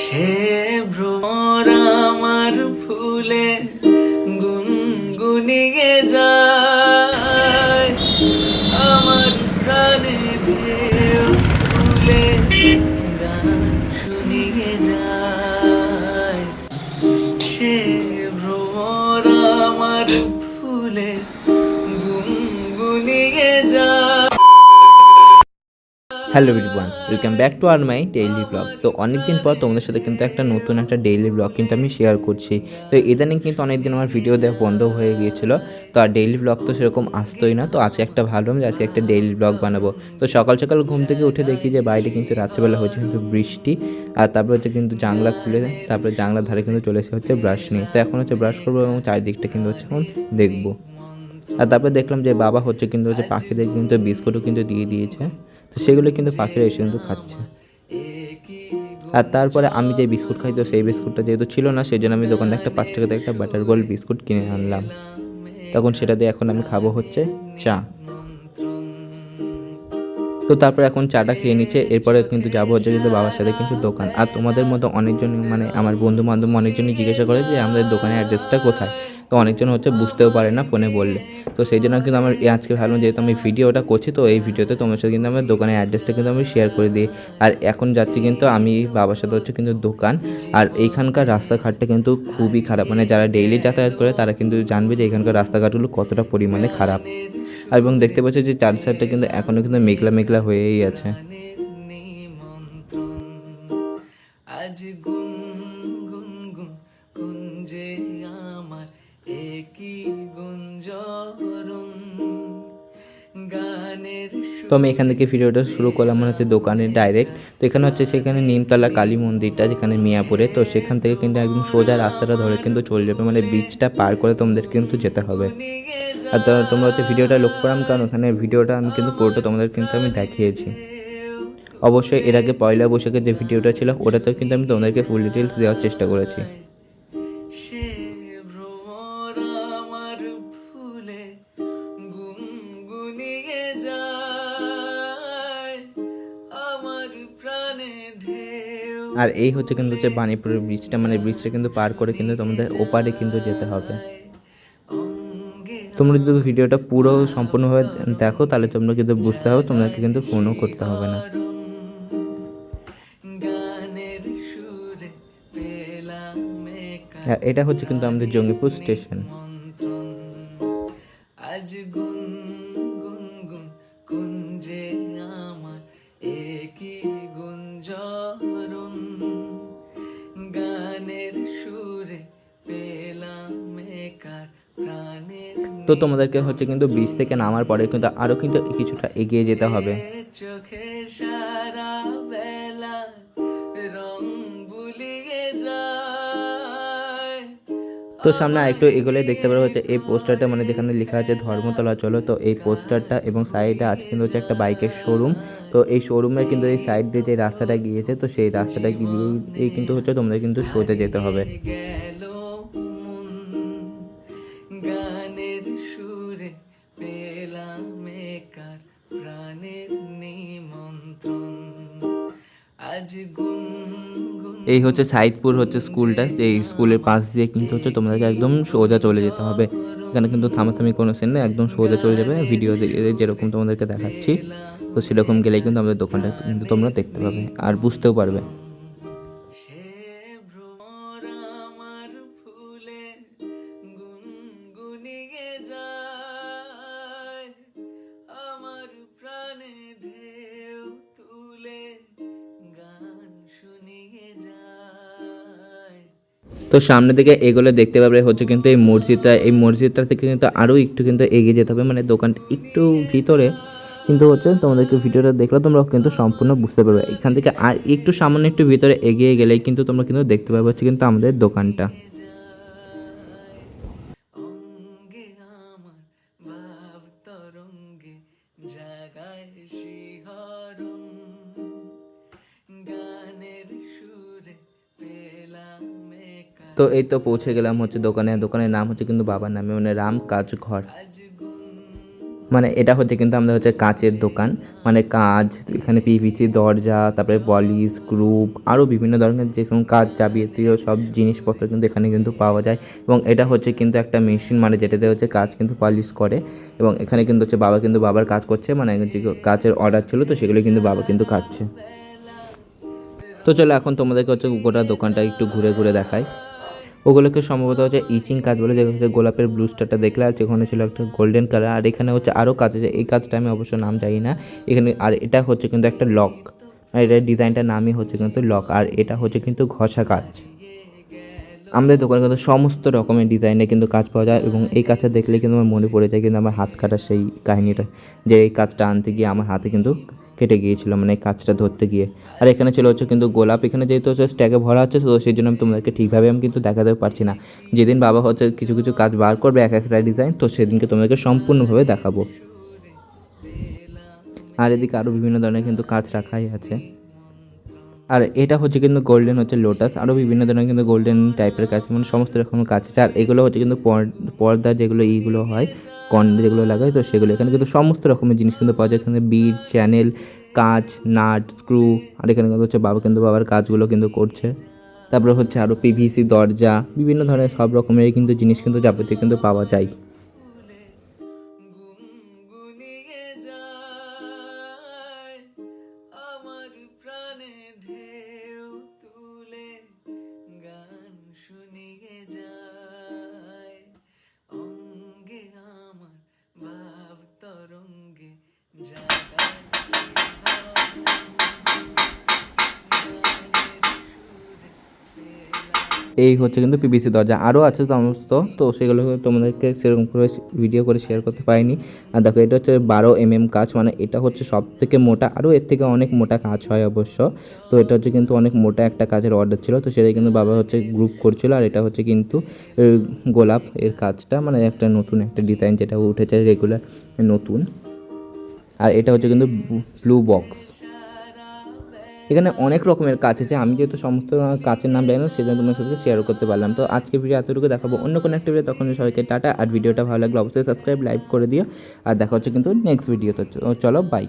সে ভ্রমর আমার ফুলে গুনগুনিয়ে যায়, আমার প্রাণে ঢেউ তুলে গান শুনিয়ে যায়। সে ভ্রমর আমার ফুলে গুনগুনিয়ে যায়। Hello everyone, welcome back to our my daily blog. তো অনেকদিন পর তোমাদের সাথে কিন্তু নতুন একটা ডেইলি ব্লগ কিন্তু আমি শেয়ার করছি। তো ইদানিং কিন্তু অনেকদিন আমার ভিডিও দেওয়া বন্ধ হয়ে গিয়েছিলো, তো আর ডেইলি ব্লগ তো সেরকম আসতোই না। তো আজকে একটা ভাবলাম যে আজকে একটা ডেইলি ব্লগ বানাবো। তো সকাল সকাল ঘুম থেকে উঠে দেখি যে বাইরে কিন্তু রাত্রেবেলা হচ্ছে কিন্তু বৃষ্টি, আর তারপরে হচ্ছে কিন্তু জানলা খুলে, তারপরে জানলার ধারে কিন্তু চলে এসে হচ্ছে ব্রাশ নিয়ে। তো এখন হচ্ছে ব্রাশ করবো এবং চারিদিকটা কিন্তু হচ্ছে এখন দেখবো। আর তারপরে দেখলাম যে বাবা হচ্ছে কিন্তু হচ্ছে পাখিদের কিন্তু বিস্কুটও কিন্তু দিয়ে দিয়েছে, তো সেগুলো কিন্তু পাখিরা এসে কিন্তু খাচ্ছে। আর তারপরে আমি যে বিস্কুট খাই, তো সেই বিস্কুটটা যেহেতু ছিল না, সেই জন্য আমি দোকানে একটা 5 টাকাতে একটা বাটার গোল্ড বিস্কুট কিনে আনলাম। তখন সেটা দিয়ে এখন আমি খাবো হচ্ছে চা। তো তারপর এখন চাটা খেয়ে নিচ্ছে, এরপরে কিন্তু যাবো হচ্ছে কিন্তু বাবার সাথে কিন্তু দোকান। আর তোমাদের মতো অনেকজন মানে আমার বন্ধু বান্ধব অনেকজনই জিজ্ঞাসা করে যে আমাদের দোকানের অ্যাড্রেসটা কোথায়। তো অনেকজন হচ্ছে বুঝতেও পারে না ফোনে বললে। তো সেই জন্য কিন্তু আমার আজকে ভাবলাম যেহেতু আমি ভিডিওটা করছি, তো এই ভিডিওতে তোমার সাথে কিন্তু আমার দোকানের অ্যাড্রেসটা কিন্তু আমি শেয়ার করে দিই। আর এখন যাচ্ছি কিন্তু আমি বাবার সাথে হচ্ছে কিন্তু দোকান। আর এইখানকার রাস্তাঘাটটা কিন্তু খুবই খারাপ, মানে যারা ডেইলি যাতায়াত করে তারা কিন্তু জানবে যে এখানকার রাস্তাঘাটগুলো কতটা পরিমাণে খারাপ। আর এবং দেখতে পাচ্ছি যে চার সাইডটা কিন্তু এখনও কিন্তু মেঘলা মেঘলা হয়েই আছে। আজ গুন গুন গুন কুঞ্জে আমার একই গুঞ্জরণ গানের। তো আমি এখান থেকে ভিডিওটা শুরু করলাম মনে হচ্ছে দোকানে ডাইরেক্ট। তো এখানে হচ্ছে সেখানে নিমতলা কালী মন্দিরটা, যেখানে মিয়াপুরে। তো সেখান থেকে কিন্তু একদম সোজা রাস্তাটা ধরে কিন্তু চলে যাবে, মানে ব্রিজটা পার করে তোমাদের কিন্তু যেতে হবে। আর তোমরা হচ্ছে ভিডিওটা লক্ষ্য করাম, কারণ ওখানে ভিডিওটা আমি কিন্তু পুরোটা তোমাদের কিন্তু আমি দেখিয়েছি। অবশ্যই এর আগে পয়লা বৈশাখের যে ভিডিওটা ছিল ওটাতেও কিন্তু আমি তোমাদেরকে ফুল ডিটেলস দেওয়ার চেষ্টা করেছি। সে ভ্রমর আমার ফুলে গুনগুনিয়ে যায়, আমার প্রাণে ঢেউ। আর এই হচ্ছে কিন্তু হচ্ছে বাণীপুরের ব্রিজটা, মানে ব্রিজটা কিন্তু পার করে কিন্তু তোমাদের ওপারে কিন্তু যেতে হবে। তোমরা যদি ভিডিওটা পুরো সম্পূর্ণভাবে দেখো তাহলে তোমরা কিন্তু বুঝতে হবে, তোমাদেরকে কিন্তু ফোনও করতে হবে না। গানের সুরে পেলাম আর এটা হচ্ছে কিন্তু আমাদের জঙ্গিপুর স্টেশন। আজ গুন গুন গুন কুঞ্জে আমার একই গুঞ্জরণ গানের সুরে পেলাম একার প্রাণের। তো তোমাদেরকে হচ্ছে কিন্তু ব্রিজ থেকে নামার পরে কিন্তু আরও কিন্তু কিছুটা এগিয়ে যেতে হবে। চোখে সারা বেলা রং বুলিয়ে যায়। তো সামনে আরেকটু এগোলে দেখতে পারো হচ্ছে এই পোস্টারটা, মানে যেখানে লেখা আছে ধর্মতলা চলো। তো এই পোস্টারটা এবং সাইডে আছে কিন্তু হচ্ছে একটা বাইকের শোরুম। তো এই শোরুমের কিন্তু এই সাইড দিয়ে যে রাস্তাটা গিয়েছে, তো সেই রাস্তাটা দিয়েই এই কিন্তু হচ্ছে তোমাদের কিন্তু সোজা যেতে হবে। গেল মন গানের সুরে পেলাম একার প্রাণের নিমন্ত্রণ। আজ গুন গুন এই হচ্ছে সাইদপুর হচ্ছে স্কুলটা, এই স্কুলের পাশ দিয়ে কিন্তু হচ্ছে তোমাদেরকে একদম সোজা চলে যেতে হবে। এখানে কিন্তু থামাথামি কোনো সিন নেই, একদম সোজা চলে যাবে। ভিডিও যেরকম তোমাদেরকে দেখাচ্ছি, তো সেরকম গেলেই কিন্তু আমাদের দোকানটা কিন্তু তোমরা দেখতে পাবে আর বুঝতেও পারবে। সে ভ্রমর আমার ফুলে গুনগুনিয়ে যায়, আমার প্রাণে ঢেউ তুলে গান শুনিয়ে যায়। তো সামনের দিকে এগুলো দেখতে পাবে হচ্ছে কিন্তু এই মসজিদটা থেকে কিন্তু আরও একটু কিন্তু এগিয়ে যেতে হবে, মানে দোকানটা একটু ভিতরে। কিন্তু হচ্ছে তোমাদেরকে ভিডিওটা দেখলে তোমরা কিন্তু সম্পূর্ণ বুঝতে পারবে। এখান থেকে আর একটু সামান্য একটু ভিতরে এগিয়ে গেলেই কিন্তু তোমরা কিন্তু দেখতে পাবে হচ্ছে কিন্তু আমাদের দোকানটা। অঙ্গে আমার ভাব তরঙ্গে জাগায় শিহরণ গানের সুরে পেলাম একার। তো এই তো পৌঁছে গেলাম হচ্ছে দোকানে। দোকানের নাম হচ্ছে কিন্তু বাবার নামে, মানে রাম কাজ ঘর। আজ গুন মানে এটা হচ্ছে কিন্তু আমাদের হচ্ছে কাচের দোকান, মানে কাঁচ, এখানে পিভিসি দরজা, তারপরে পলিশ, গ্রুপ, আরও বিভিন্ন ধরনের যে কোনো কাজ যাবতীয় সব জিনিসপত্র কিন্তু এখানে কিন্তু পাওয়া যায়। এবং এটা হচ্ছে কিন্তু একটা মেশিন, মানে যেটাতে হচ্ছে কাজ কিন্তু পলিশ করে। এবং এখানে কিন্তু হচ্ছে বাবা কিন্তু বাবার কাজ করছে, মানে যে কাজের অর্ডার ছিল তো সেগুলো কিন্তু বাবা কিন্তু কাটছে। তো চলো এখন তোমাদেরকে হচ্ছে গোটা দোকানটা একটু ঘুরে ঘুরে দেখাই। ওগুলোকে সম্ভবত হচ্ছে ইচিং কাজ বলে, যেটা হচ্ছে গোলাপের ব্লু স্টারটা দেখলে, আর যেখানে ছিল একটা গোল্ডেন কালার, আর এখানে হচ্ছে আরও কাজ আছে, এই কাজটা আমি অবশ্য নাম জানি না এখানে। আর এটা হচ্ছে কিন্তু একটা লক, আর এটার ডিজাইনটার নামই হচ্ছে কিন্তু লক, আর এটা হচ্ছে কিন্তু ঘষা কাজ। আমাদের দোকানে কিন্তু সমস্ত রকমের ডিজাইনে কিন্তু কাজ পাওয়া যায়, এবং এই কাজটা দেখলে কিন্তু আমার মনে পড়ে যায় কিন্তু আমার হাত কাটার সেই কাহিনিটা, যে এই কাজটা আনতে গিয়ে আমার হাতে কিন্তু কেটে গিয়েছিলো, মানে এই কাজটা ধরতে গিয়ে। আর এখানে ছিল হচ্ছে কিন্তু গোলাপ, এখানে যেহেতু হচ্ছে স্ট্যাকে ভরা হচ্ছে তো সেই জন্য আমি তোমাদেরকে ঠিকভাবে আমি কিন্তু দেখাতে পারছি না। যেদিন বাবা হচ্ছে কিছু কিছু কাজ বার করবে এক একটা ডিজাইন, তো সেদিনকে তোমাদেরকে সম্পূর্ণভাবে দেখাবো। আর এদিকে আরও বিভিন্ন ধরনের কিন্তু কাজ রাখাই আছে। আর এটা হচ্ছে কিন্তু গোল্ডেন হচ্ছে লোটাস, আরও বিভিন্ন ধরনের কিন্তু গোল্ডেন টাইপের কাজ, মানে সমস্ত রকমের কাজ আছে। আর এগুলো হচ্ছে কিন্তু পর্দা যেগুলো এইগুলো হয়, কর্নার যেগুলো লাগায়, তো সেগুলো এখানে কিন্তু সমস্ত রকমের জিনিস কিন্তু পাওয়া যায়। এখানে বিট, চ্যানেল, কাঁচ, নাট, স্ক্রু, আর এখানে কিন্তু হচ্ছে বাবা কিন্তু বাবার কাজগুলো কিন্তু করছে। তারপরে হচ্ছে আরও পিভিসি দরজা, বিভিন্ন ধরনের সব রকমের কিন্তু জিনিস কিন্তু যাবতীয় কিন্তু পাওয়া যায়। গুনগুনিয়ে যায় আমার প্রাণে ঢেউ তুলে, গান শুনিয়ে যায় অঙ্গে আমার ভাব তরঙ্গে, জাগায় এই হচ্ছে কিন্তু পিভিসি দরজা, আরও আছে সমস্ত, তো সেগুলো তোমাদেরকে সেরকম করে ভিডিও করে শেয়ার করতে পারিনি। আর দেখো এটা হচ্ছে 12 mm কাজ, মানে এটা হচ্ছে সব থেকে মোটা, আরও এর থেকে অনেক মোটা কাজ হয় অবশ্য। তো এটা হচ্ছে কিন্তু অনেক মোটা একটা কাজের অর্ডার ছিল, তো সেটাই কিন্তু বাবা হচ্ছে গ্রুপ করছিল। আর এটা হচ্ছে কিন্তু গোলাপ এর কাজটা, মানে একটা নতুন একটা ডিজাইন যেটা উঠেছে রেগুলার নতুন। আর এটা হচ্ছে কিন্তু ব্লু বক্স। এখানে অনেক রকমের কাজ আছে, আমি যেহেতু সমস্ত কাজের নাম জানি না সেজন্য তোমার সাথে শেয়ার করতে পারলাম। তো আজকে ভিডিও এতটুকু, দেখাবো অন্য কোনো একটা ভিডিও, তখন সবাইকে টাটা। আর ভিডিওটা ভালো লাগলে অবশ্যই সাবস্ক্রাইব লাইক করে দিও, আর দেখা হচ্ছে কিন্তু নেক্সট ভিডিও। তো চলো বাই।